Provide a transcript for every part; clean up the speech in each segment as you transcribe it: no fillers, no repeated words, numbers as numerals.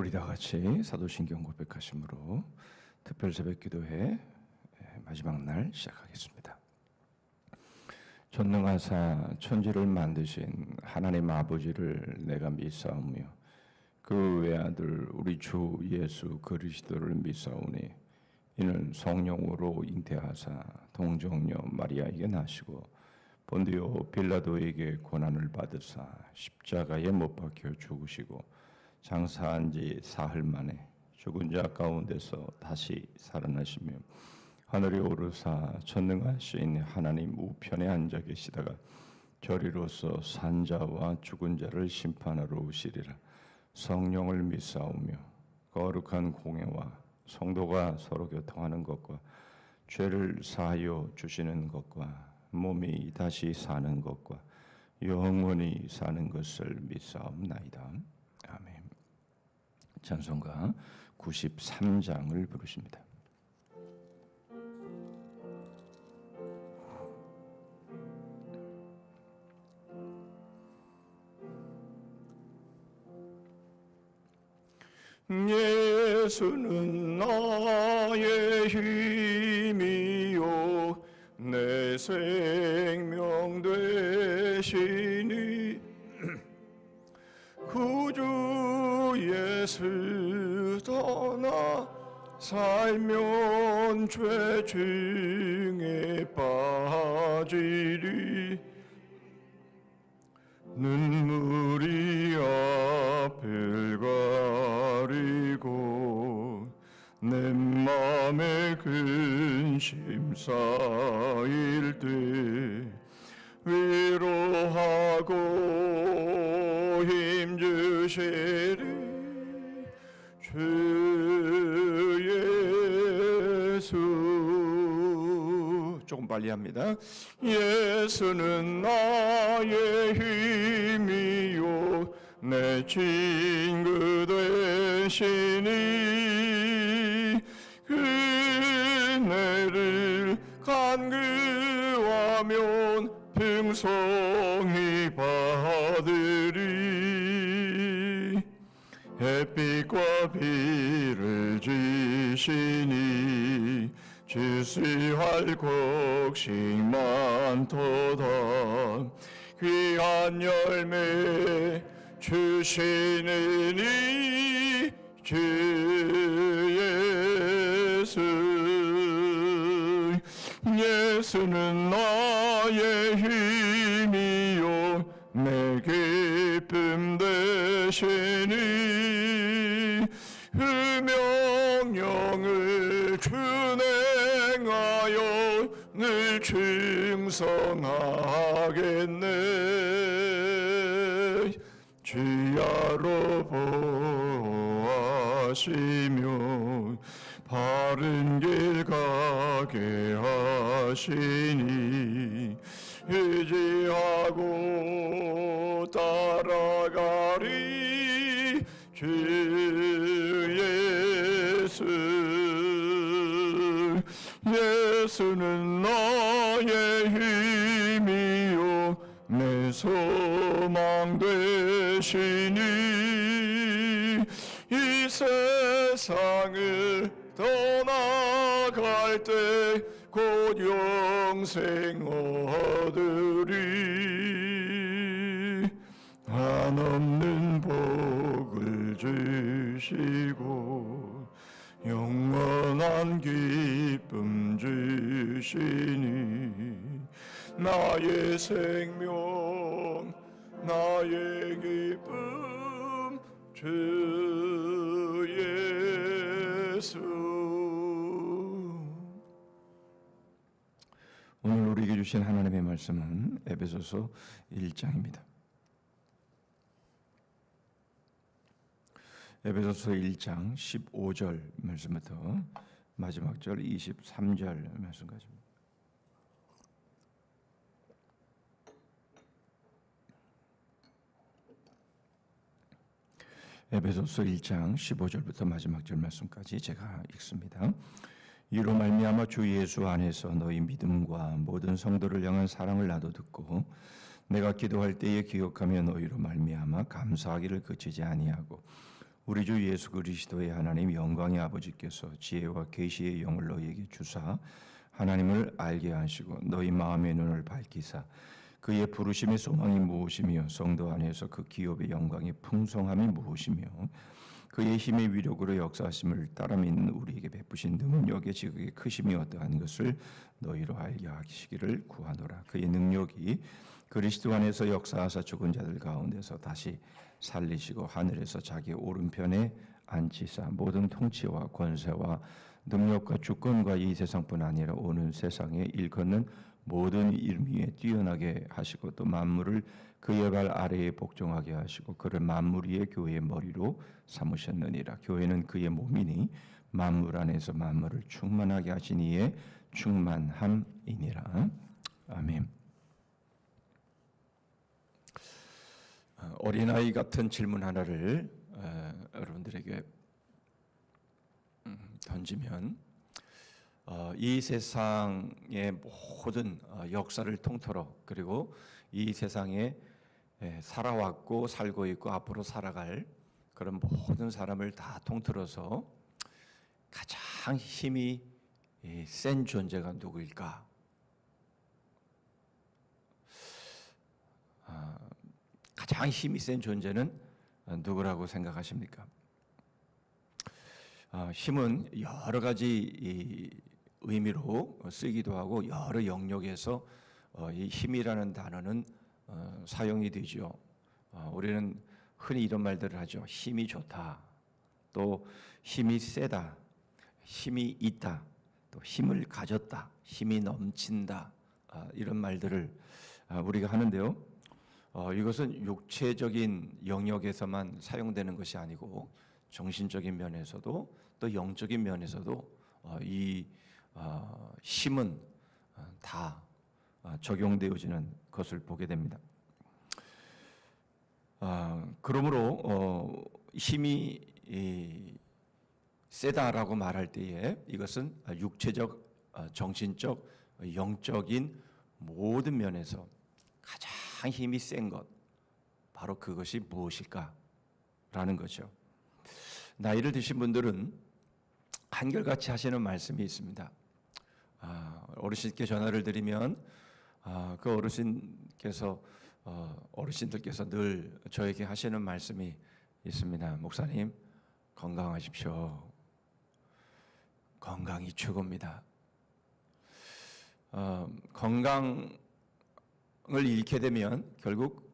우리 다 같이 사도신경 고백하심으로 특별 새벽 기도회 마지막 날 시작하겠습니다. 전능하사 천지를 만드신 하나님 아버지를 내가 믿사오며 그 외아들 우리 주 예수 그리스도를 믿사오니 이는 성령으로 잉태하사 동정녀 마리아에게 나시고 본디오 빌라도에게 고난을 받으사 십자가에 못 박혀 죽으시고 장사한 지 사흘 만에 죽은 자 가운데서 다시 살아나시며 하늘에 오르사 전능하신 하나님 우편에 앉아 계시다가 저리로서 산 자와 죽은 자를 심판하러 오시리라. 성령을 믿사오며 거룩한 공예와 성도가 서로 교통하는 것과 죄를 사하여 주시는 것과 몸이 다시 사는 것과 영원히 사는 것을 믿사옵나이다. 아멘. 찬송가 93장을 부르십니다. 예수는 나의 힘이요 내 생명 되시니 구주 예수 떠나 살면 죄 중에 빠지리 눈물이 앞을 가리고 내 맘에 근심 쌓일 때 위로하고 힘주시리 주 예수. 조금 빨리 합니다. 예수는 나의 힘이요 내 친구 되시니 그네를 간구하면 풍성히 받으리 햇빛과 비를 주시니 주시할 곡식 많도다 귀한 열매 주시느니 주 예수. 예수는 나의 힘이요 내 기쁨 되시니 명령을 준행하여 늘 충성하겠네. 주야로 보호하시며 바른 길 가게 하시니 의지하고 따라가리 주 예수. 예수는 나의 힘이요 내 소망 되시니 이 세상을 떠나갈 때 곧 영생 얻으리 한없는 복을 주시고 영원한 기쁨 주시니 나의 생명 나의 기쁨 주 예수. 오늘 우리에게 주신 하나님의 말씀은 에베소서 1장입니다. 에베소서 1장 15절 말씀부터 마지막 절 23절 말씀까지입니다. 에베소서 1장 15절부터 마지막 절 말씀까지 제가 읽습니다. 이로 말미암아 주 예수 안에서 너희 믿음과 모든 성도를 향한 사랑을 나도 듣고 내가 기도할 때에 기억하며 너희로 말미암아 감사하기를 그치지 아니하고 우리 주 예수 그리스도의 하나님 영광의 아버지께서 지혜와 계시의 영을 너희에게 주사 하나님을 알게 하시고 너희 마음의 눈을 밝히사 그의 부르심의 소망이 무엇이며 성도 안에서 그 기업의 영광의 풍성함이 무엇이며 그의 힘의 위력으로 역사하심을 따라 믿는 우리에게 베푸신 능력의 지극히 크심이 어떠한 것을 너희로 알게 하시기를 구하노라. 그의 능력이 그리스도 안에서 역사하사 죽은 자들 가운데서 다시 살리시고 하늘에서 자기 오른편에 앉히사 모든 통치와 권세와 능력과 주권과 이 세상뿐 아니라 오는 세상에 일컫는 모든 이름 위에 뛰어나게 하시고 또 만물을 그의 발 아래에 복종하게 하시고 그를 만물 위의 교회의 머리로 삼으셨느니라. 교회는 그의 몸이니 만물 안에서 만물을 충만하게 하신 이의 충만함이니라. 아멘. 어린아이 같은 질문 하나를 여러분들에게 던지면 이 세상의 모든 역사를 통틀어 그리고 이 세상에 살아왔고 살고 있고 앞으로 살아갈 그런 모든 사람을 다 통틀어서 가장 힘이 센 존재가 누구일까? 가장 힘이 센 존재는 누구라고 생각하십니까? 힘은 여러 가지 의미로 쓰기도 하고 여러 영역에서 이 힘이라는 단어는 사용이 되죠. 우리는 흔히 이런 말들을 하죠. 힘이 좋다, 또 힘이 세다, 힘이 있다, 또 힘을 가졌다, 힘이 넘친다, 이런 말들을 우리가 하는데요. 이것은 육체적인 영역에서만 사용되는 것이 아니고 정신적인 면에서도 또 영적인 면에서도 이 힘은 다 적용되어지는 것을 보게 됩니다. 그러므로 힘이 세다라고 말할 때에 이것은 육체적, 정신적, 영적인 모든 면에서 가장 힘이 센 것, 바로 그것이 무엇일까라는 거죠. 나이를 드신 분들은 한결같이 하시는 말씀이 있습니다. 어르신께 전화를 드리면 그 어르신들께서 늘 저에게 하시는 말씀이 있습니다. 목사님, 건강하십시오. 건강이 최고입니다. 건강을 잃게 되면 결국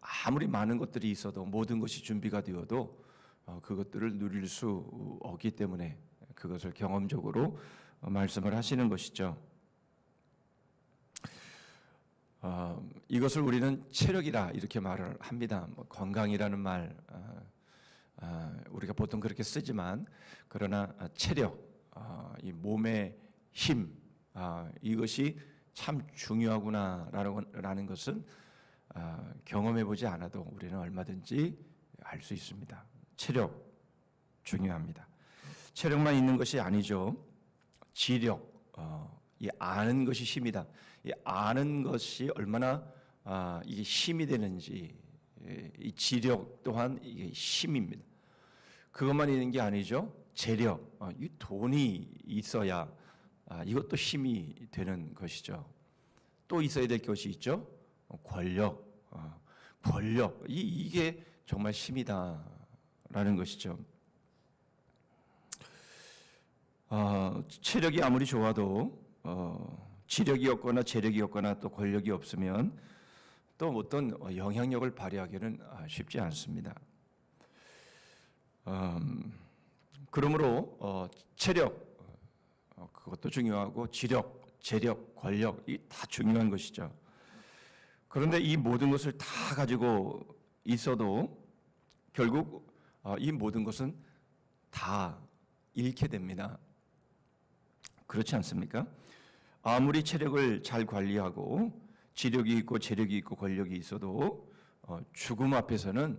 아무리 많은 것들이 있어도 모든 것이 준비가 되어도 그것들을 누릴 수 없기 때문에 그것을 경험적으로 말씀을 하시는 것이죠. 이것을 우리는 체력이라 이렇게 말을 합니다. 건강이라는 말 우리가 보통 그렇게 쓰지만 그러나 체력, 이 몸의 힘, 이것이 참 중요하구나라는 것은 경험해 보지 않아도 우리는 얼마든지 알 수 있습니다. 체력 중요합니다. 체력만 있는 것이 아니죠. 지력, 이 아는 것이 힘이다. 이 아는 것이 얼마나 이게 힘이 되는지, 이 지력 또한 이게 힘입니다. 그것만 있는 게 아니죠. 재력, 이 돈이 있어야 이것도 힘이 되는 것이죠. 또 있어야 될 것이 있죠. 권력, 권력, 이게 정말 힘이다라는 것이죠. 체력이 아무리 좋아도 지력이 없거나 재력이 없거나 또 권력이 없으면 또 어떤 영향력을 발휘하기는 쉽지 않습니다. 그러므로 체력, 그것도 중요하고 지력, 재력, 권력 이 다 중요한 것이죠. 그런데 이 모든 것을 다 가지고 있어도 결국 이 모든 것은 다 잃게 됩니다. 그렇지 않습니까? 아무리 체력을 잘 관리하고 지력이 있고 재력이 있고 권력이 있어도 죽음 앞에서는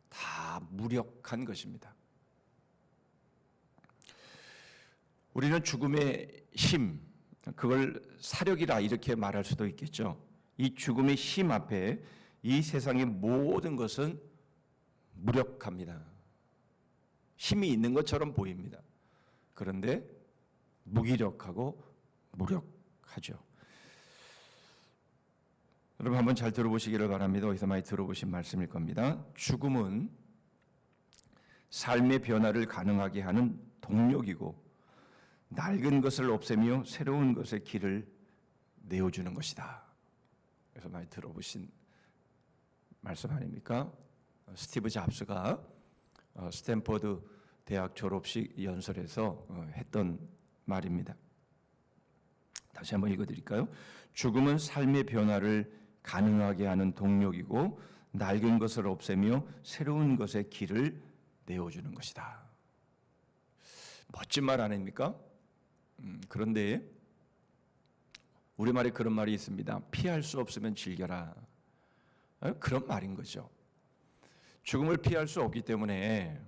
다 무력한 것입니다. 우리는 죽음의 힘, 그걸 사력이라 이렇게 말할 수도 있겠죠. 이 죽음의 힘 앞에 이 세상의 모든 것은 무력합니다. 힘이 있는 것처럼 보입니다. 그런데 무기력하고 무력하죠. 여러분 한번 잘 들어보시기를 바랍니다. 어디서 많이 들어보신 말씀일 겁니다. 죽음은 삶의 변화를 가능하게 하는 동력이고 낡은 것을 없애며 새로운 것의 길을 내어주는 것이다. 그래서 많이 들어보신 말씀 아닙니까? 스티브 잡스가 스탠퍼드 대학 졸업식 연설에서 했던 말입니다. 다시 한번 읽어드릴까요? 죽음은 삶의 변화를 가능하게 하는 동력이고 낡은 것을 없애며 새로운 것의 길을 내어주는 것이다. 멋진 말 아닙니까? 그런데 우리말에 그런 말이 있습니다. 피할 수 없으면 즐겨라. 그런 말인 거죠. 죽음을 피할 수 없기 때문에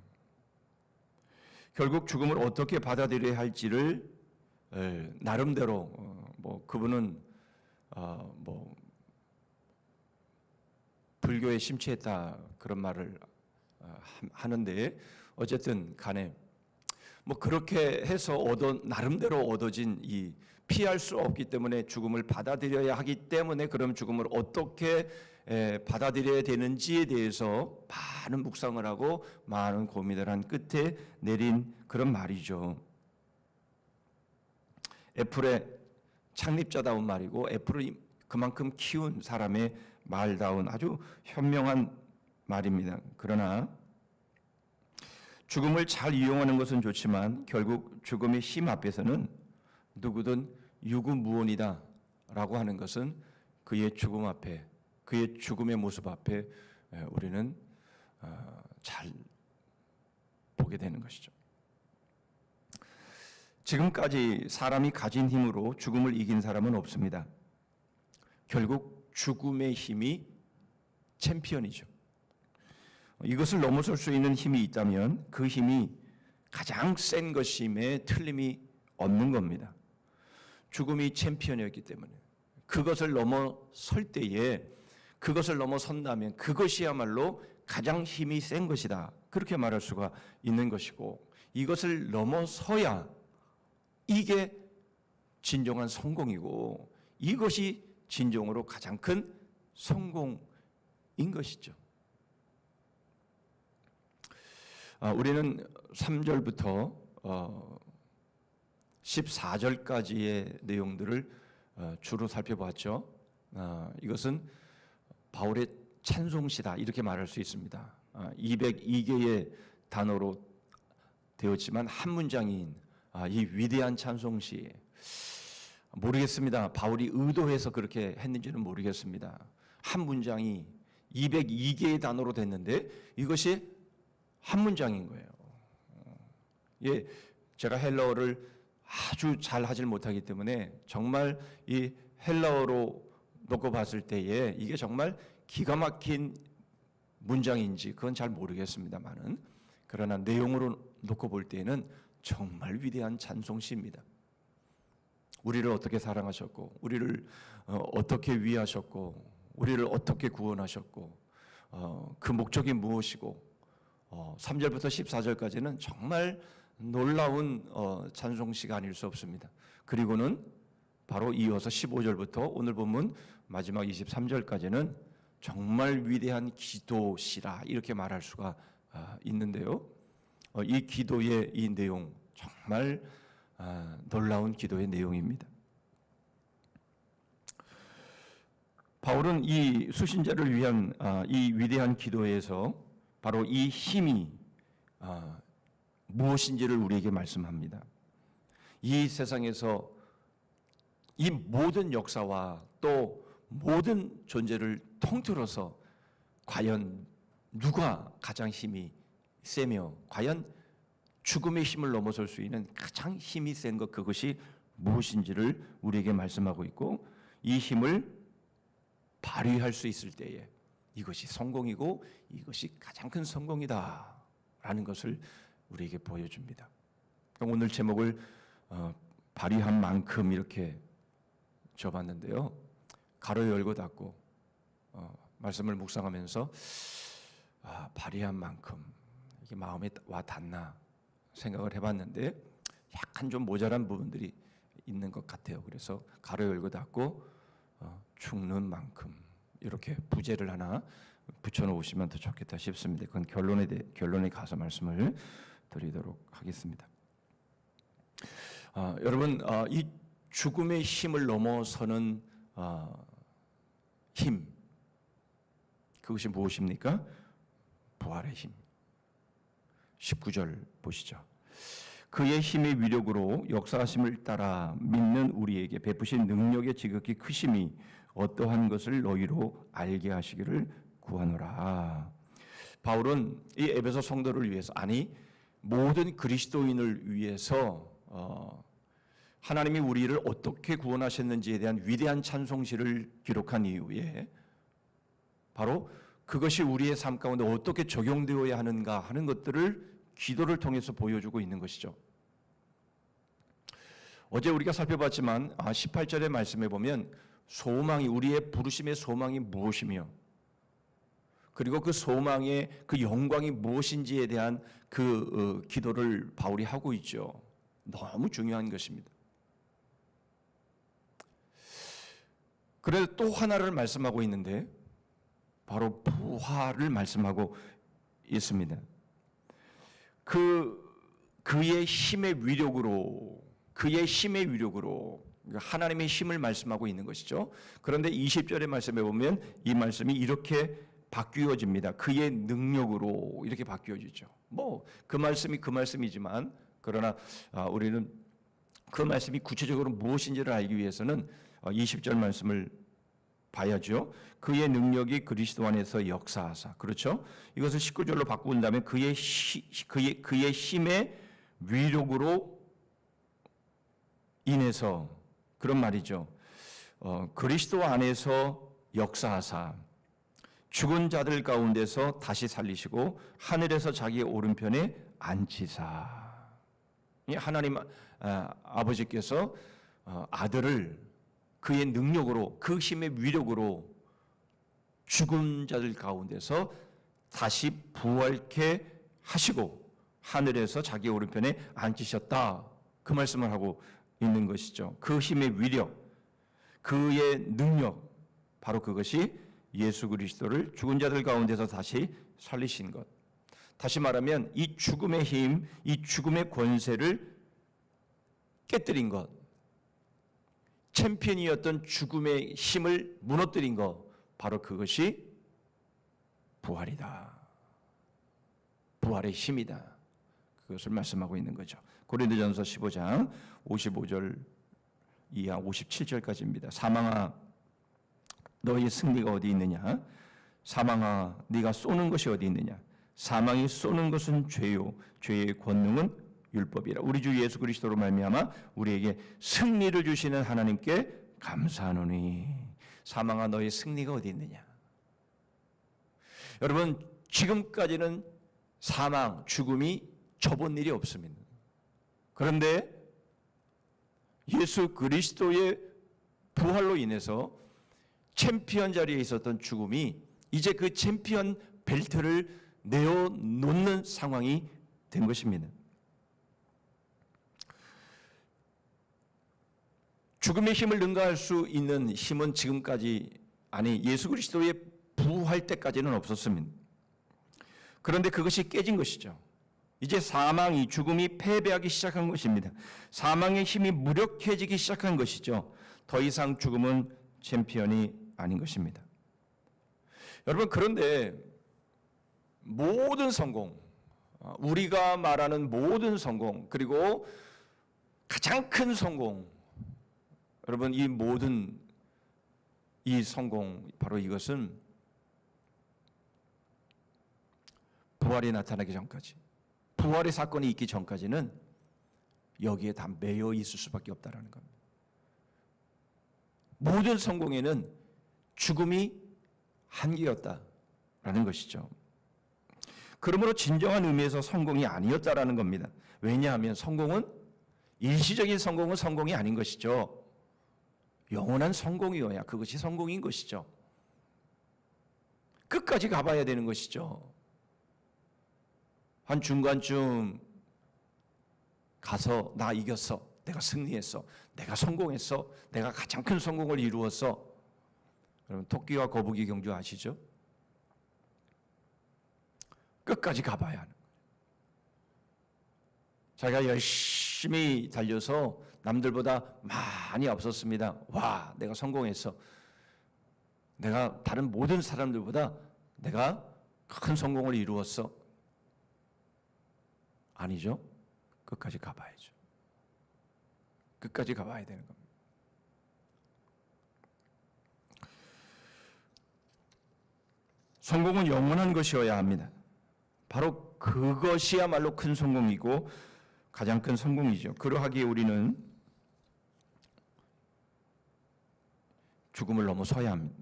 결국 죽음을 어떻게 받아들여야 할지를 나름대로 그분은 불교에 심취했다 그런 말을 하는데 어쨌든 간에 그렇게 해서 나름대로 얻어진 이 피할 수 없기 때문에 죽음을 받아들여야 하기 때문에 그럼 죽음을 어떻게 받아들여야 되는지에 대해서 많은 묵상을 하고 많은 고민을 한 끝에 내린 그런 말이죠. 애플의 창립자다운 말이고 애플을 그만큼 키운 사람의 말다운 아주 현명한 말입니다. 그러나 죽음을 잘 이용하는 것은 좋지만 결국 죽음의 힘 앞에서는 누구든 유구무원이다 라고 하는 것은 그의 죽음 앞에 그의 죽음의 모습 앞에 우리는 잘 보게 되는 것이죠. 지금까지 사람이 가진 힘으로 죽음을 이긴 사람은 없습니다. 결국 죽음의 힘이 챔피언이죠. 이것을 넘어설 수 있는 힘이 있다면 그 힘이 가장 센 것임에 틀림이 없는 겁니다. 죽음이 챔피언이었기 때문에 그것을 넘어설 때에 그것을 넘어선다면 그것이야말로 가장 힘이 센 것이다. 그렇게 말할 수가 있는 것이고 이것을 넘어서야 이게 진정한 성공이고 이것이 진정으로 가장 큰 성공인 것이죠. 우리는 3절부터 14절까지의 내용들을 주로 살펴봤죠. 이것은 바울의 찬송시다 이렇게 말할 수 있습니다. 202개의 단어로 되었지만 한 문장인 이 위대한 찬송시 모르겠습니다. 바울이 의도해서 그렇게 했는지는 모르겠습니다. 한 문장이 202개의 단어로 됐는데 이것이 한 문장인 거예요. 예, 제가 헬라어를 아주 잘 하질 못하기 때문에 정말 이 헬라어로 놓고 봤을 때에 이게 정말 기가 막힌 문장인지 그건 잘 모르겠습니다만은 그러나 내용으로 놓고 볼 때에는 정말 위대한 찬송시입니다. 우리를 어떻게 사랑하셨고 우리를 어떻게 위하셨고 우리를 어떻게 구원하셨고 그 목적이 무엇이고 3절부터 14절까지는 정말 놀라운 찬송시가 아닐 수 없습니다. 그리고는 바로 이어서 15절부터 오늘 본문 마지막 23절까지는 정말 위대한 기도시라 이렇게 말할 수가 있는데요. 이 기도의 이 내용 정말 놀라운 기도의 내용입니다. 바울은 이 수신자를 위한 이 위대한 기도에서 바로 이 힘이 무엇인지를 우리에게 말씀합니다. 이 세상에서 이 모든 역사와 또 모든 존재를 통틀어서 과연 누가 가장 힘이 세며 과연 죽음의 힘을 넘어설 수 있는 가장 힘이 센 것 그것이 무엇인지를 우리에게 말씀하고 있고 이 힘을 발휘할 수 있을 때에 이것이 성공이고 이것이 가장 큰 성공이다 라는 것을 우리에게 보여줍니다. 오늘 제목을 발휘한 만큼 이렇게 접었는데요. 가로 열고 닫고 말씀을 묵상하면서 발휘한 만큼 이게 마음에 와 닿나 생각을 해봤는데 약간 좀 모자란 부분들이 있는 것 같아요. 그래서 가로 열고 닫고 죽는 만큼 이렇게 부제를 하나 붙여놓으시면 더 좋겠다 싶습니다. 그건 결론에 가서 말씀을 드리도록 하겠습니다. 여러분, 이 죽음의 힘을 넘어서는 힘, 그것이 무엇입니까? 부활의 힘. 19절 보시죠. 그의 힘의 위력으로 역사하심을 따라 믿는 우리에게 베푸신 능력의 지극히 크심이 어떠한 것을 너희로 알게 하시기를 구하노라. 바울은 이 에베소 성도를 위해서, 아니 모든 그리스도인을 위해서 하나님이 우리를 어떻게 구원하셨는지에 대한 위대한 찬송시를 기록한 이후에 바로 그것이 우리의 삶 가운데 어떻게 적용되어야 하는가 하는 것들을 기도를 통해서 보여주고 있는 것이죠. 어제 우리가 살펴봤지만 18절의 말씀에 보면 소망이, 우리의 부르심의 소망이 무엇이며 그리고 그 소망의 그 영광이 무엇인지에 대한 그 기도를 바울이 하고 있죠. 너무 중요한 것입니다. 그래서 또 하나를 말씀하고 있는데 바로 부활을 말씀하고 있습니다. 그의 힘의 위력으로 하나님의 힘을 말씀하고 있는 것이죠. 그런데 20절의 말씀에 보면 이 말씀이 이렇게 바뀌어집니다. 그의 능력으로 이렇게 바뀌어지죠. 그 말씀이 그 말씀이지만 그러나 우리는 그 말씀이 구체적으로 무엇인지를 알기 위해서는 20절 말씀을 봐야죠. 그의 능력이 그리스도 안에서 역사하사. 그렇죠? 이것을 19절로 바꾼 다음에 그의 힘의 위력으로 인해서, 그런 말이죠. 그리스도 안에서 역사하사 죽은 자들 가운데서 다시 살리시고 하늘에서 자기의 오른편에 앉히사. 하나님 아버지께서 아들을 그의 능력으로, 그 힘의 위력으로 죽은 자들 가운데서 다시 부활케 하시고 하늘에서 자기 오른편에 앉히셨다. 그 말씀을 하고 있는 것이죠. 그 힘의 위력, 그의 능력, 바로 그것이 예수 그리스도를 죽은 자들 가운데서 다시 살리신 것. 다시 말하면 이 죽음의 힘, 이 죽음의 권세를 깨뜨린 것, 챔피언이었던 죽음의 힘을 무너뜨린 것, 바로 그것이 부활이다. 부활의 힘이다. 그것을 말씀하고 있는 거죠. 고린도전서 15장 55절 이하 57절까지입니다. 사망아 너희 승리가 어디 있느냐? 사망아 네가 쏘는 것이 어디 있느냐? 사망이 쏘는 것은 죄요 죄의 권능은 율법이라. 우리 주 예수 그리스도로 말미암아 우리에게 승리를 주시는 하나님께 감사하노니. 사망아 너의 승리가 어디 있느냐? 여러분, 지금까지는 사망, 죽음이 접은 일이 없습니다. 그런데 예수 그리스도의 부활로 인해서 챔피언 자리에 있었던 죽음이 이제 그 챔피언 벨트를 내어놓는 상황이 된 것입니다. 죽음의 힘을 능가할 수 있는 힘은 지금까지, 아니 예수 그리스도의 부활 때까지는 없었습니다. 그런데 그것이 깨진 것이죠. 이제 사망이, 죽음이 패배하기 시작한 것입니다. 사망의 힘이 무력해지기 시작한 것이죠. 더 이상 죽음은 챔피언이 아닌 것입니다. 여러분, 그런데 모든 성공, 우리가 말하는 모든 성공, 그리고 가장 큰 성공, 여러분 이 모든 이 성공, 바로 이것은 부활이 나타나기 전까지, 부활의 사건이 있기 전까지는 여기에 다 매여 있을 수밖에 없다는 겁니다. 모든 성공에는 죽음이 한계였다라는 것이죠. 그러므로 진정한 의미에서 성공이 아니었다라는 겁니다. 왜냐하면 성공은, 일시적인 성공은 성공이 아닌 것이죠. 영원한 성공이어야 그것이 성공인 것이죠. 끝까지 가봐야 되는 것이죠. 한 중간쯤 가서 나 이겼어, 내가 승리했어, 내가 성공했어, 내가 가장 큰 성공을 이루었어. 여러분 토끼와 거북이 경주 아시죠? 끝까지 가봐야 하는 거예요. 자기가 열심히 달려서 남들보다 많이 앞섰습니다. 와, 내가 성공했어. 내가 다른 모든 사람들보다 내가 큰 성공을 이루었어. 아니죠. 끝까지 가봐야죠. 끝까지 가봐야 되는 겁니다. 성공은 영원한 것이어야 합니다. 바로 그것이야말로 큰 성공이고 가장 큰 성공이죠. 그러하기에 우리는 죽음을 넘어서야 합니다.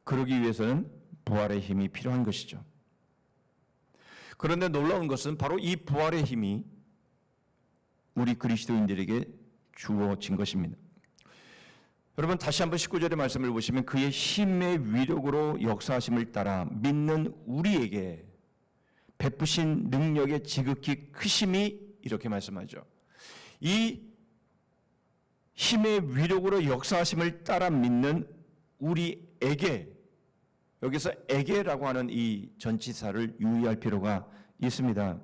그러기 위해서는 부활의 힘이 필요한 것이죠. 그런데 놀라운 것은 바로 이 부활의 힘이 우리 그리스도인들에게 주어진 것입니다. 여러분 다시 한번 19절의 말씀을 보시면 그의 힘의 위력으로 역사하심을 따라 믿는 우리에게 베푸신 능력의 지극히 크심이 이렇게 말씀하죠. 이 힘의 위력으로 역사하심을 따라 믿는 우리에게, 여기서 에게라고 하는 이 전치사를 유의할 필요가 있습니다.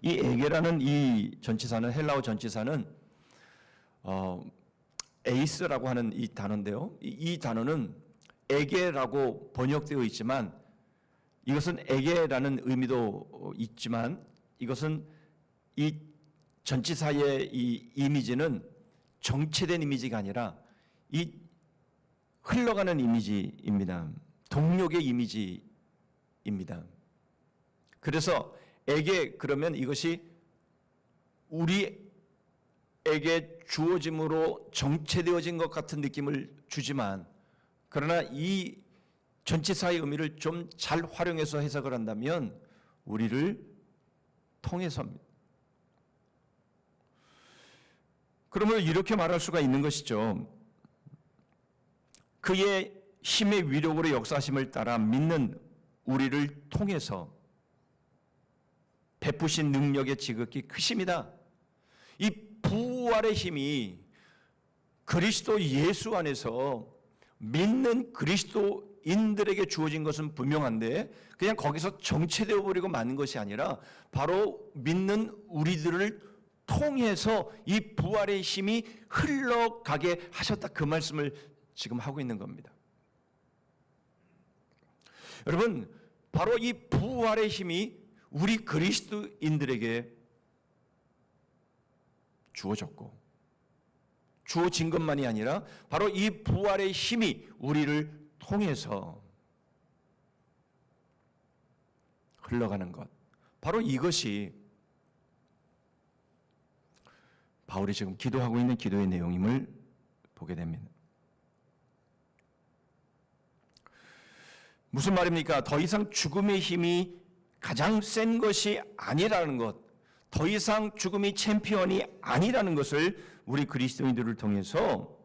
이 에게라는 이 전치사는 헬라어 전치사는 에이스라고 하는 이 단어인데요. 이 단어는 에게라고 번역되어 있지만 이것은 에게라는 의미도 있지만 이것은 이 전치사의 이 이미지는 정체된 이미지가 아니라 이 흘러가는 이미지입니다. 동력의 이미지입니다. 그래서 에게 그러면 이것이 우리에게 주어짐으로 정체되어진 것 같은 느낌을 주지만 그러나 이 전치사의 의미를 좀 잘 활용해서 해석을 한다면 우리를 통해서입니다. 그러면 이렇게 말할 수가 있는 것이죠. 그의 힘의 위력으로 역사하심을 따라 믿는 우리를 통해서 베푸신 능력의 지극히 크심이다. 이 부활의 힘이 그리스도 예수 안에서 믿는 그리스도인들에게 주어진 것은 분명한데 그냥 거기서 정체되어 버리고 마는 것이 아니라 바로 믿는 우리들을 통해서 이 부활의 힘이 흘러가게 하셨다. 그 말씀을 지금 하고 있는 겁니다. 여러분, 바로 이 부활의 힘이 우리 그리스도인들에게 주어졌고 주어진 것만이 아니라 바로 이 부활의 힘이 우리를 통해서 흘러가는 것, 바로 이것이 바울이 지금 기도하고 있는 기도의 내용임을 보게 됩니다. 무슨 말입니까? 더 이상 죽음의 힘이 가장 센 것이 아니라는 것, 더 이상 죽음이 챔피언이 아니라는 것을 우리 그리스도인들을 통해서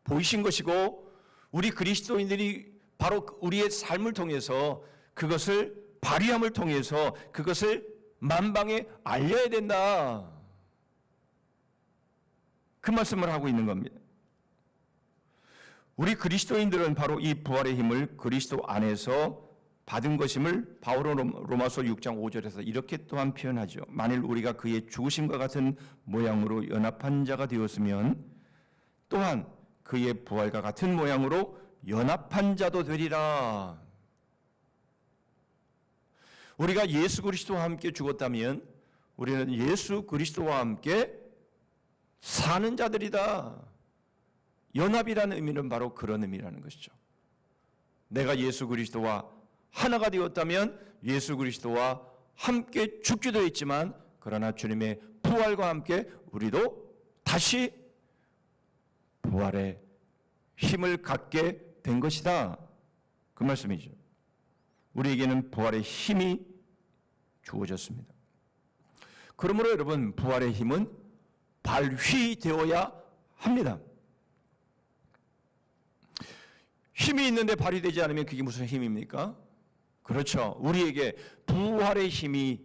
보이신 것이고 우리 그리스도인들이 바로 우리의 삶을 통해서 그것을 발휘함을 통해서 그것을 만방에 알려야 된다. 그 말씀을 하고 있는 겁니다. 우리 그리스도인들은 바로 이 부활의 힘을 그리스도 안에서 받은 것임을 바울은 로마서 6장 5절에서 이렇게 또한 표현하죠. 만일 우리가 그의 죽으심과 같은 모양으로 연합한 자가 되었으면 또한 그의 부활과 같은 모양으로 연합한 자도 되리라. 우리가 예수 그리스도와 함께 죽었다면 우리는 예수 그리스도와 함께 사는 자들이다. 연합이라는 의미는 바로 그런 의미라는 것이죠. 내가 예수 그리스도와 하나가 되었다면 예수 그리스도와 함께 죽기도 했지만 그러나 주님의 부활과 함께 우리도 다시 부활의 힘을 갖게 된 것이다. 그 말씀이죠. 우리에게는 부활의 힘이 주어졌습니다. 그러므로 여러분 부활의 힘은 발휘되어야 합니다. 힘이 있는데 발휘되지 않으면 그게 무슨 힘입니까? 그렇죠. 우리에게 부활의 힘이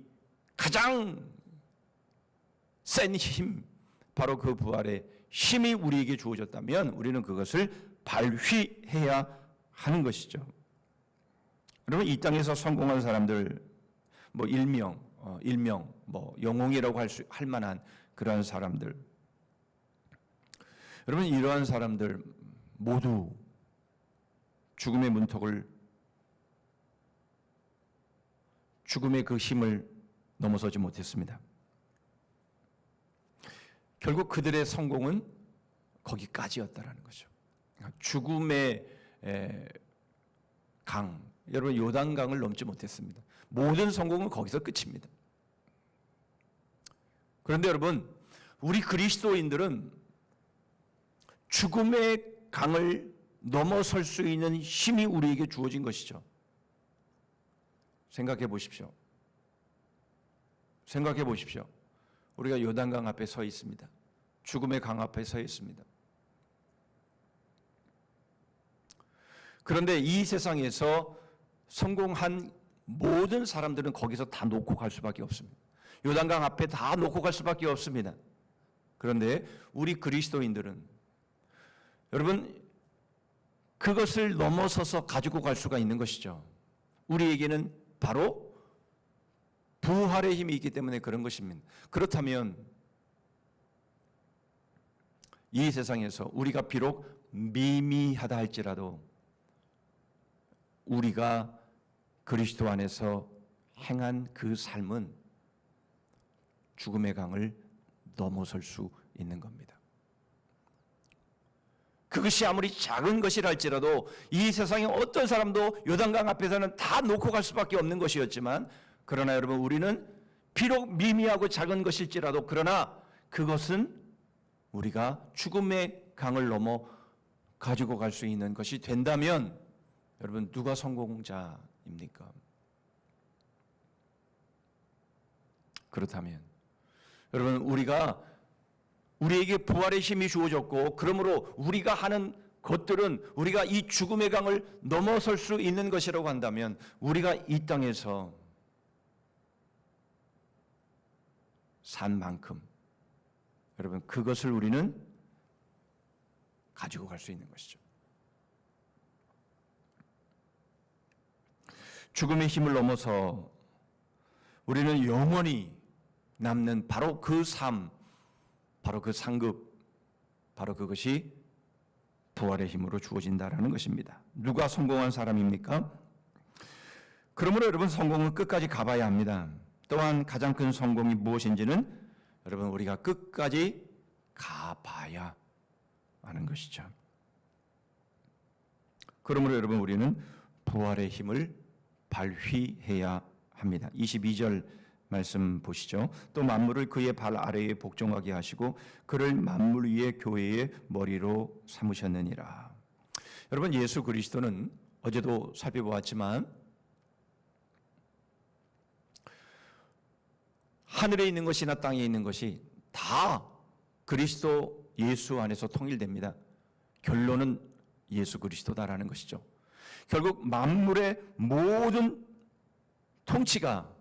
가장 센 힘, 바로 그 부활의 힘이 우리에게 주어졌다면 우리는 그것을 발휘해야 하는 것이죠. 여러분, 이 땅에서 성공한 사람들, 뭐 일명 뭐 영웅이라고 할 만한 그러한 사람들, 여러분, 이러한 사람들 모두 죽음의 문턱을, 죽음의 그 힘을 넘어서지 못했습니다. 결국 그들의 성공은 거기까지였다라는 거죠. 죽음의 강, 여러분, 요단강을 넘지 못했습니다. 모든 성공은 거기서 끝입니다. 그런데 여러분, 우리 그리스도인들은 죽음의 강을 넘어설 수 있는 힘이 우리에게 주어진 것이죠. 생각해 보십시오. 생각해 보십시오. 우리가 요단강 앞에 서 있습니다. 죽음의 강 앞에 서 있습니다. 그런데 이 세상에서 성공한 모든 사람들은 거기서 다 놓고 갈 수밖에 없습니다. 요단강 앞에 다 놓고 갈 수밖에 없습니다. 그런데 우리 그리스도인들은, 여러분, 그것을 넘어서서 가지고 갈 수가 있는 것이죠. 우리에게는 바로 부활의 힘이 있기 때문에 그런 것입니다. 그렇다면 이 세상에서 우리가 비록 미미하다 할지라도 우리가 그리스도 안에서 행한 그 삶은 죽음의 강을 넘어설 수 있는 겁니다. 그것이 아무리 작은 것이라 할지라도 이 세상에 어떤 사람도 요단강 앞에서는 다 놓고 갈 수밖에 없는 것이었지만, 그러나 여러분, 우리는 비록 미미하고 작은 것일지라도, 그러나 그것은 우리가 죽음의 강을 넘어 가지고 갈 수 있는 것이 된다면, 여러분, 누가 성공자입니까? 그렇다면 여러분, 우리에게 부활의 힘이 주어졌고, 그러므로 우리가 하는 것들은 우리가 이 죽음의 강을 넘어설 수 있는 것이라고 한다면, 우리가 이 땅에서 산 만큼, 여러분, 그것을 우리는 가지고 갈 수 있는 것이죠. 죽음의 힘을 넘어서 우리는 영원히 남는 바로 그 삶, 바로 그 상급, 바로 그것이 부활의 힘으로 주어진다라는 것입니다. 누가 성공한 사람입니까? 그러므로 여러분, 성공은 끝까지 가봐야 합니다. 또한 가장 큰 성공이 무엇인지는 여러분, 우리가 끝까지 가봐야 하는 것이죠. 그러므로 여러분, 우리는 부활의 힘을 발휘해야 합니다. 22절 말씀 보시죠. 또 만물을 그의 발 아래에 복종하게 하시고 그를 만물 위의 교회의 머리로 삼으셨느니라. 여러분, 예수 그리스도는 어제도 살펴보았지만 하늘에 있는 것이나 땅에 있는 것이 다 그리스도 예수 안에서 통일됩니다. 결론은 예수 그리스도다라는 것이죠. 결국 만물의 모든 통치가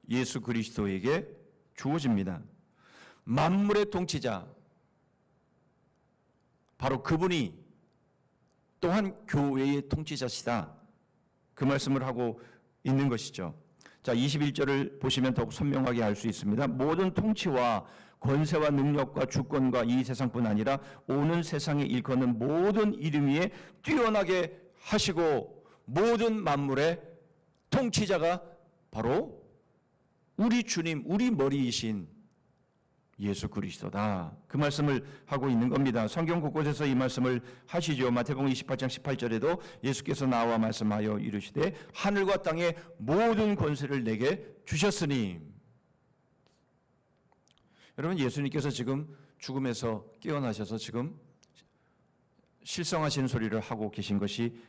예수 그리스도에게 주어집니다. 만물의 통치자, 바로 그분이 또한 교회의 통치자시다, 그 말씀을 하고 있는 것이죠. 자, 21절을 보시면 더욱 선명하게 알 수 있습니다. 모든 통치와 권세와 능력과 주권과 이 세상뿐 아니라 오는 세상에 일컫는 모든 이름 위에 뛰어나게 하시고, 모든 만물의 통치자가 바로 우리 주님, 우리 머리이신 예수 그리스도다, 그 말씀을 하고 있는 겁니다. 성경 곳곳에서 이 말씀을 하시죠. 마태복음 28장 18절에도 예수께서 나와 말씀하여 이르시되 하늘과 땅의 모든 권세를 내게 주셨으니. 여러분, 예수님께서 지금 죽음에서 깨어나셔서 지금 실성하신 소리를 하고 계신 것이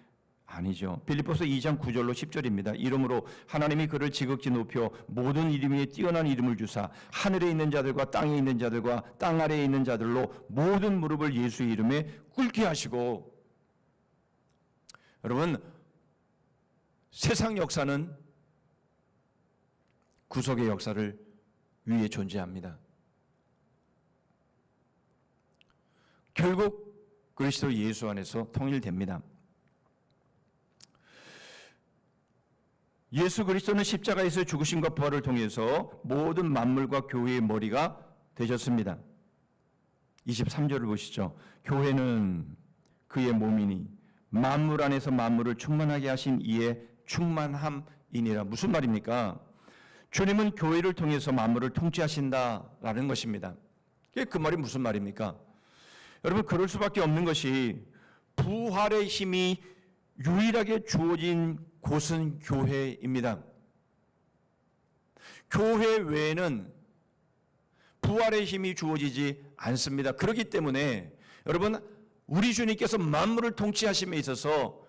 아니죠. 빌립보서 2장 9절로 10절입니다. 이름으로 하나님이 그를 지극히 높여 모든 이름 위에 뛰어난 이름을 주사 하늘에 있는 자들과 땅에 있는 자들과 땅 아래에 있는 자들로 모든 무릎을 예수의 이름에 꿇게 하시고. 여러분, 세상 역사는 구속의 역사를 위에 존재합니다. 결국 그리스도 예수 안에서 통일됩니다. 예수 그리스도는 십자가에서 죽으심과 부활을 통해서 모든 만물과 교회의 머리가 되셨습니다. 23절을 보시죠. 교회는 그의 몸이니 만물 안에서 만물을 충만하게 하신 이의 충만함이니라. 무슨 말입니까? 주님은 교회를 통해서 만물을 통치하신다라는 것입니다. 그 말이 무슨 말입니까? 여러분, 그럴 수밖에 없는 것이 부활의 힘이 유일하게 주어진 곳은 교회입니다. 교회 외에는 부활의 힘이 주어지지 않습니다. 그렇기 때문에 여러분, 우리 주님께서 만물을 통치하심에 있어서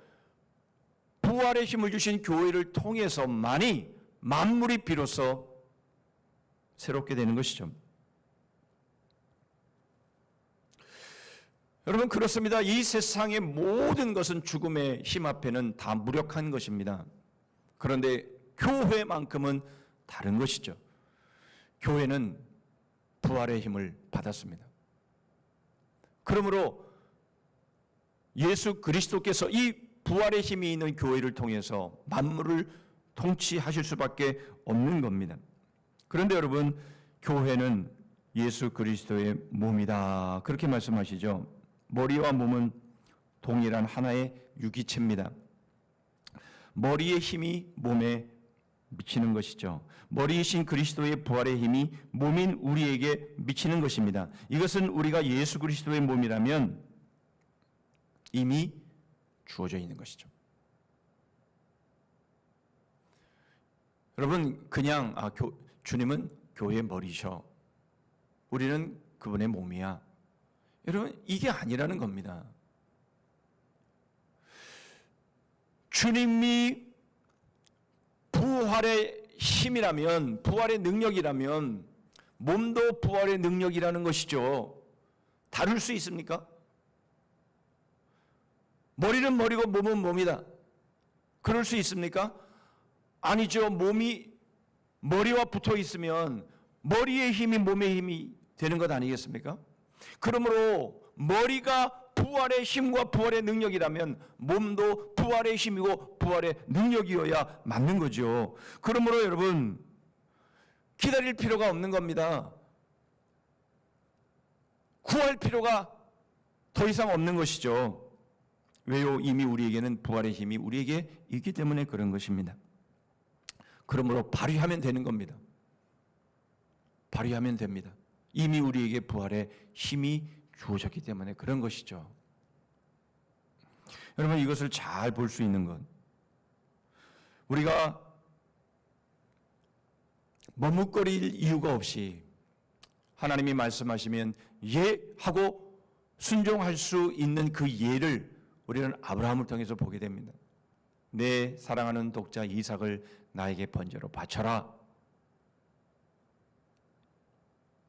부활의 힘을 주신 교회를 통해서만이 만물이 비로소 새롭게 되는 것이죠. 여러분, 그렇습니다. 이 세상의 모든 것은 죽음의 힘 앞에는 다 무력한 것입니다. 그런데 교회만큼은 다른 것이죠. 교회는 부활의 힘을 받았습니다. 그러므로 예수 그리스도께서 이 부활의 힘이 있는 교회를 통해서 만물을 통치하실 수밖에 없는 겁니다. 그런데 여러분, 교회는 예수 그리스도의 몸이다, 그렇게 말씀하시죠. 머리와 몸은 동일한 하나의 유기체입니다. 머리의 힘이 몸에 미치는 것이죠. 머리이신 그리스도의 부활의 힘이 몸인 우리에게 미치는 것입니다. 이것은 우리가 예수 그리스도의 몸이라면 이미 주어져 있는 것이죠. 여러분, 그냥 주님은 교회의 머리셔, 우리는 그분의 몸이야, 여러분, 이게 아니라는 겁니다. 주님이 부활의 힘이라면, 부활의 능력이라면 몸도 부활의 능력이라는 것이죠. 다룰 수 있습니까? 머리는 머리고 몸은 몸이다, 그럴 수 있습니까? 아니죠. 몸이 머리와 붙어 있으면 머리의 힘이 몸의 힘이 되는 것 아니겠습니까? 그러므로 머리가 부활의 힘과 부활의 능력이라면 몸도 부활의 힘이고 부활의 능력이어야 맞는 거죠. 그러므로 여러분, 기다릴 필요가 없는 겁니다. 구할 필요가 더 이상 없는 것이죠. 왜요? 이미 우리에게는 부활의 힘이 우리에게 있기 때문에 그런 것입니다. 그러므로 발휘하면 되는 겁니다. 발휘하면 됩니다. 이미 우리에게 부활의 힘이 주어졌기 때문에 그런 것이죠. 여러분, 이것을 잘 볼 수 있는 것, 우리가 머뭇거릴 이유가 없이 하나님이 말씀하시면 예 하고 순종할 수 있는 그 예를 우리는 아브라함을 통해서 보게 됩니다. 내 사랑하는 독자 이삭을 나에게 번제로 바쳐라.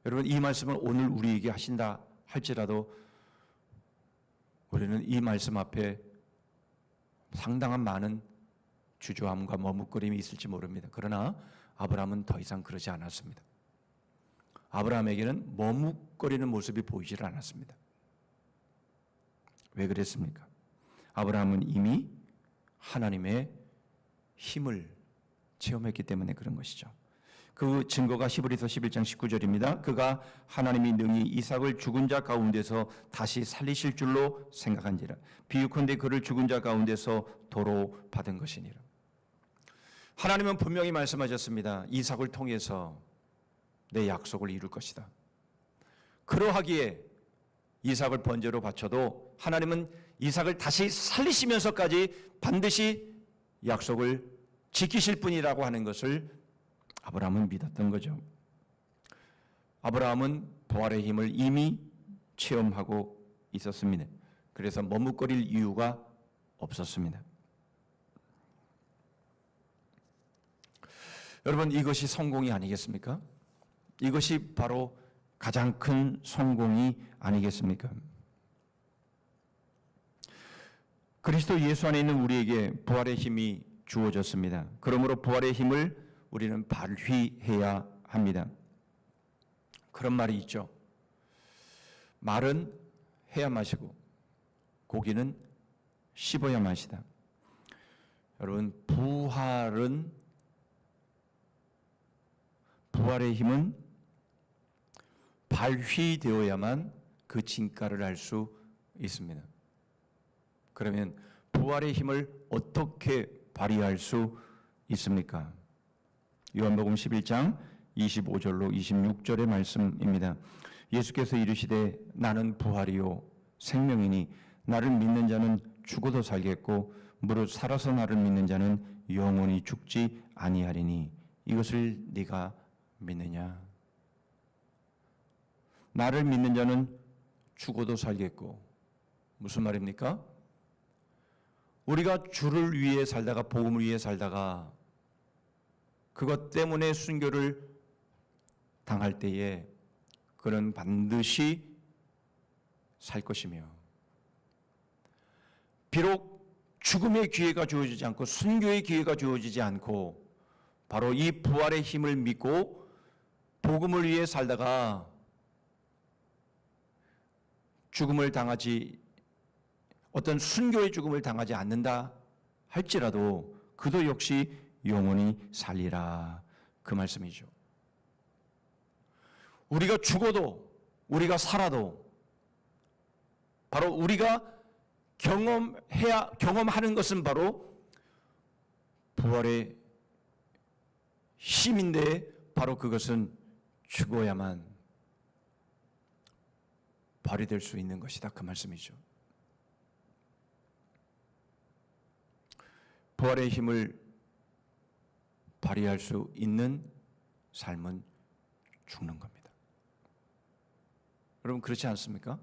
여러분, 이 말씀을 오늘 우리에게 하신다 할지라도 우리는 이 말씀 앞에 상당한 많은 주저함과 머뭇거림이 있을지 모릅니다. 그러나 아브라함은 더 이상 그러지 않았습니다. 아브라함에게는 머뭇거리는 모습이 보이질 않았습니다. 왜 그랬습니까? 아브라함은 이미 하나님의 힘을 체험했기 때문에 그런 것이죠. 그 증거가 히브리서 11장 19절입니다. 그가 하나님이 능히 이삭을 죽은 자 가운데서 다시 살리실 줄로 생각한지라. 비유컨대 그를 죽은 자 가운데서 도로 받은 것이니라. 하나님은 분명히 말씀하셨습니다. 이삭을 통해서 내 약속을 이룰 것이다. 그러하기에 이삭을 번제로 바쳐도 하나님은 이삭을 다시 살리시면서까지 반드시 약속을 지키실 분이라고 하는 것을 아브라함은 믿었던 거죠. 아브라함은 부활의 힘을 이미 체험하고 있었습니다. 그래서 머뭇거릴 이유가 없었습니다. 여러분, 이것이 성공이 아니겠습니까? 이것이 바로 가장 큰 성공이 아니겠습니까? 그리스도 예수 안에 있는 우리에게 부활의 힘이 주어졌습니다. 그러므로 부활의 힘을 우리는 발휘해야 합니다. 그런 말이 있죠. 말은 해야 마시고 고기는 씹어야 마시다. 여러분, 부활의 힘은 발휘되어야만 그 진가를 알 수 있습니다. 그러면 부활의 힘을 어떻게 발휘할 수 있습니까? 요한복음 11장 25절로 26절의 말씀입니다. 예수께서 이르시되 나는 부활이요 생명이니 나를 믿는 자는 죽어도 살겠고 무릇 살아서 나를 믿는 자는 영원히 죽지 아니하리니 이것을 네가 믿느냐? 나를 믿는 자는 죽어도 살겠고, 무슨 말입니까? 우리가 주를 위해 살다가 복음을 위해 살다가 그것 때문에 순교를 당할 때에 그는 반드시 살 것이며, 비록 죽음의 기회가 주어지지 않고 순교의 기회가 주어지지 않고 바로 이 부활의 힘을 믿고 복음을 위해 살다가 죽음을 당하지, 어떤 순교의 죽음을 당하지 않는다 할지라도 그도 역시 영원히 살리라, 그 말씀이죠. 우리가 죽어도 우리가 살아도 바로 우리가 경험하는 것은 바로 부활의 힘인데 바로 그것은 죽어야만 발휘될 수 있는 것이다, 그 말씀이죠. 부활의 힘을 발휘할 수 있는 삶은 죽는 겁니다. 여러분, 그렇지 않습니까?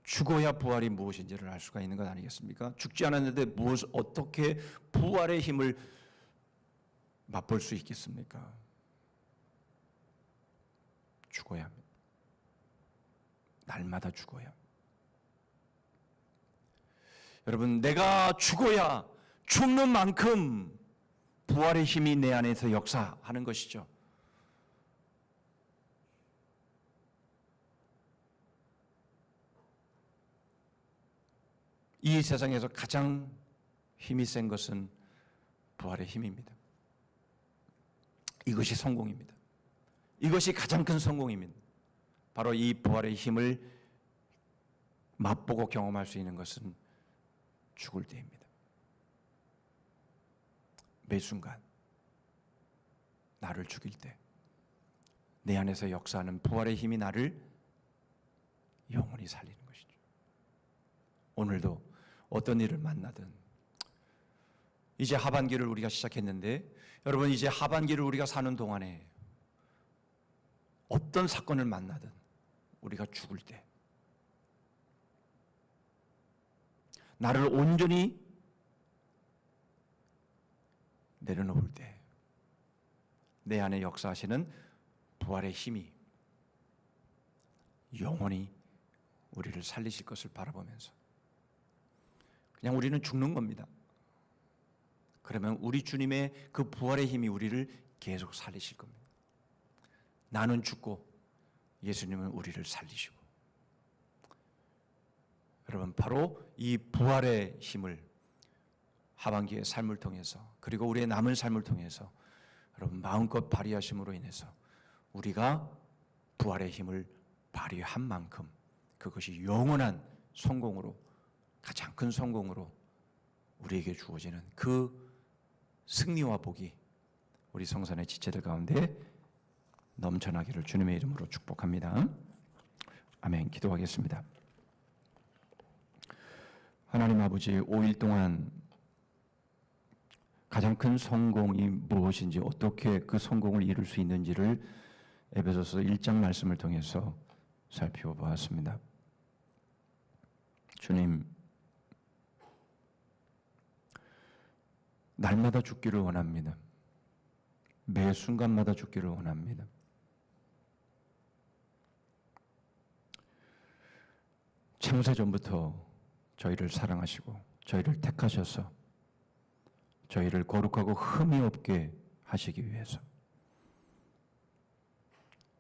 죽어야 부활이 무엇인지를 알 수가 있는 것 아니겠습니까? 죽지 않았는데 어떻게 부활의 힘을 맛볼 수 있겠습니까? 죽어야 합니다. 날마다 죽어야. 여러분, 내가 죽어야 죽는 만큼 부활의 힘이 내 안에서 역사하는 것이죠. 이 세상에서 가장 힘이 센 것은 부활의 힘입니다. 이것이 성공입니다. 이것이 가장 큰 성공입니다. 바로 이 부활의 힘을 맛보고 경험할 수 있는 것은 죽을 때입니다. 매 순간 나를 죽일 때 내 안에서 역사하는 부활의 힘이 나를 영원히 살리는 것이죠. 오늘도 어떤 일을 만나든, 이제 하반기를 우리가 시작했는데 여러분, 이제 하반기를 우리가 사는 동안에 어떤 사건을 만나든 우리가 죽을 때, 나를 온전히 내려놓을 때 내 안에 역사하시는 부활의 힘이 영원히 우리를 살리실 것을 바라보면서 그냥 우리는 죽는 겁니다. 그러면 우리 주님의 그 부활의 힘이 우리를 계속 살리실 겁니다. 나는 죽고 예수님은 우리를 살리시고, 여러분, 바로 이 부활의 힘을 하반기의 삶을 통해서, 그리고 우리의 남은 삶을 통해서 여러분 마음껏 발휘하심으로 인해서 우리가 부활의 힘을 발휘한 만큼 그것이 영원한 성공으로, 가장 큰 성공으로 우리에게 주어지는 그 승리와 복이 우리 성산의 지체들 가운데 넘쳐나기를 주님의 이름으로 축복합니다. 아멘. 기도하겠습니다. 하나님 아버지, 5일 동안 가장 큰 성공이 무엇인지, 어떻게 그 성공을 이룰 수 있는지를 에베소서 1장 말씀을 통해서 살펴보았습니다. 주님, 날마다 죽기를 원합니다. 매 순간마다 죽기를 원합니다. 창세전부터 저희를 사랑하시고 저희를 택하셔서 저희를 거룩하고 흠이 없게 하시기 위해서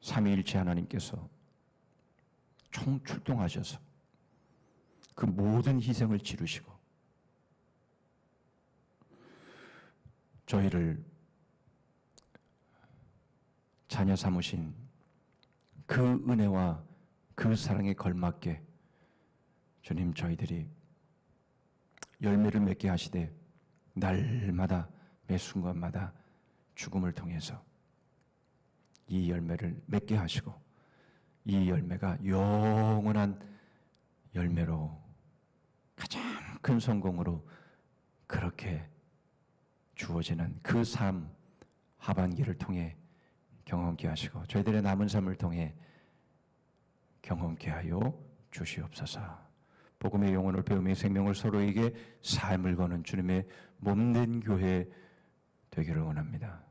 삼위일체 하나님께서 총출동하셔서 그 모든 희생을 치르시고 저희를 자녀 삼으신 그 은혜와 그 사랑에 걸맞게 주님 저희들이 열매를 맺게 하시되 날마다 매 순간마다 죽음을 통해서 이 열매를 맺게 하시고 이 열매가 영원한 열매로 가장 큰 성공으로 그렇게 주어지는 그 삶 하반기를 통해 경험케 하시고 저희들의 남은 삶을 통해 경험케 하여 주시옵소서. 복음의 영혼을 배우며 생명을 서로에게 삶을 거는 주님의 몸된 교회 되기를 원합니다.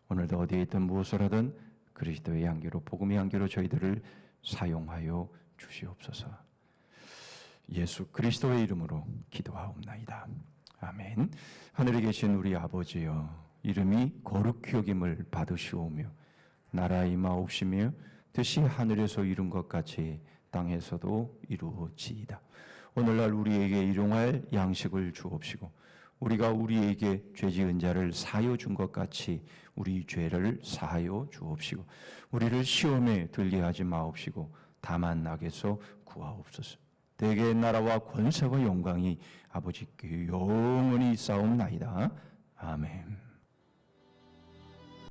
오늘도 어디에 있든 무엇을 하든 그리스도의 향기로 복음의 향기로 저희들을 사용하여 주시옵소서. 예수 그리스도의 이름으로 기도하옵나이다. 아멘. 하늘에 계신 우리 아버지여, 이름이 거룩히 여김을 받으시오며 나라 임하옵시며 뜻이 하늘에서 이룬 것 같이 땅에서도 이루어지이다. 오늘날 우리에게 일용할 양식을 주옵시고 우리가 우리에게 죄 지은 자를 사하여 준 것 같이 우리 죄를 사하여 주옵시고 우리를 시험에 들게 하지 마옵시고 다만 악에서 구하옵소서. 대개의 나라와 권세와 영광이 아버지께 영원히 있사옵나이다. 아멘.